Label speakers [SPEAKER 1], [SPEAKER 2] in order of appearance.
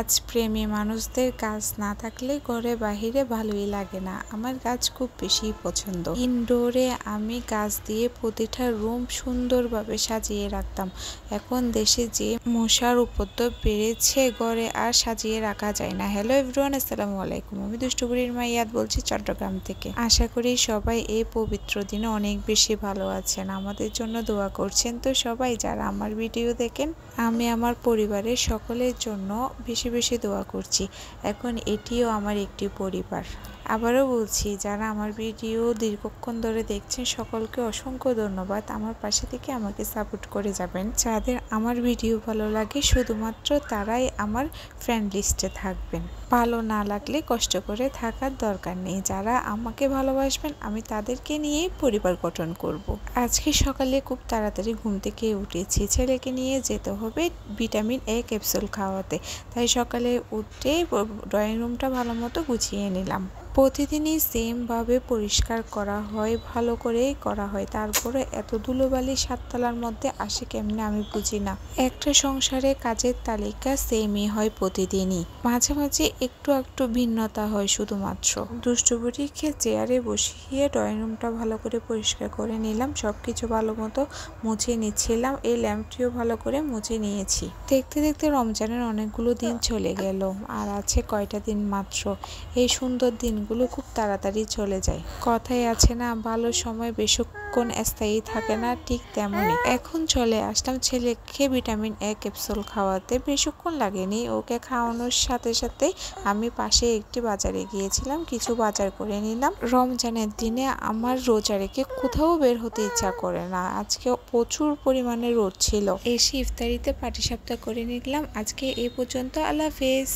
[SPEAKER 1] গাছপ্রেমী মানুষদের গাছ না থাকলে ঘরে বাহিরে ভালোই লাগে না। আমার গাছ খুব বেশি পছন্দ। ইনডোরে আমি গাছ দিয়ে প্রতিটা রুম সুন্দরভাবে সাজিয়ে রাখতাম। এখন দেশে যে মশার উপদ্রব বেড়েছে, ঘরে আর সাজিয়ে রাখা যায় না। হ্যালো এভরিওয়ান, আসসালামু আলাইকুম। আমি দুষ্টুবুড়ির মা ইয়াদ বলছি চট্টগ্রাম থেকে। আশা করি সবাই এই পবিত্র দিনে অনেক বেশি ভালো আছেন, আমাদের জন্য দোয়া করছেন। তো সবাই যারা আমার ভিডিও দেখেন, আমি আমার পরিবারের সকলের জন্য বেশি বেশি দোয়া করছি। এখন এটিও আমার একটি পরিবার। আবারও বলছি, যারা আমার ভিডিও দীর্ঘক্ষণ ধরে দেখছেন সকলকে অসংখ্য ধন্যবাদ। আমার পাশে থেকে আমাকে সাপোর্ট করে যাবেন। যাদের আমার ভিডিও ভালো লাগে শুধুমাত্র তারাই আমার ফ্রেন্ড লিস্টে থাকবেন। ভালো না লাগলে কষ্ট করে থাকার দরকার নেই। যারা আমাকে ভালোবাসবেন আমি তাদেরকে নিয়েই পরিবার গঠন করব। আজকে সকালে খুব তাড়াতাড়ি ঘুম থেকে উঠেছি, ছেলেকে নিয়ে যেতে হবে ভিটামিন এ ক্যাপসুল খাওয়াতে। তাই সকালে উঠে ড্রয়িং রুমটা ভালো মতো গুছিয়ে নিলাম। প্রতিদিনই সেমভাবে পরিষ্কার করা হয়, ভালো করেই করা হয়, তারপরে এত ধুলোবালি সাততলার মধ্যে আসে কেমনে আমি বুঝি না। একটা সংসারে কাজের তালিকা সেমই হয় প্রতিদিনই, মাঝে মাঝে একটু একটু ভিন্নতা হয় শুধুমাত্র। দুষ্টুবুড়িকে চেয়ারে বসিয়ে ড্রয়িং রুমটা ভালো করে পরিষ্কার করে নিলাম। সবকিছু ভালো মতো মুছে নিচ্ছিলাম। এই ল্যাম্পটিও ভালো করে মুছে নিয়েছি। দেখতে দেখতে রমজানের অনেকগুলো দিন চলে গেল, আর আছে কয়টা দিন মাত্র। এই সুন্দর দিনগুলো খুব তাড়াতাড়ি চলে যায়। কথাই আছে না, ভালো সময় বেশিক্ষণ স্থায়ী থাকে না, ঠিক তেমনই এখন চলে আসলাম ছেলেকে ভিটামিন এ ক্যাপসুল খাওয়াতে। বেশিক্ষণ লাগেনি, ওকে খাওয়ানোর সাথে সাথে আমি পাশে একটি বাজারে গিয়েছিলাম, কিছু বাজার করে নিলাম। রমজানের দিনে আমার রোজা রেখে কোথাও বের হতে ইচ্ছা করে না। আজকে প্রচুর পরিমাণে রোদ ছিল। এসে ইফতারিতে পাটিসাপটা করে নিলাম। আজকে এই পর্যন্ত, আল্লাহ হাফেজ।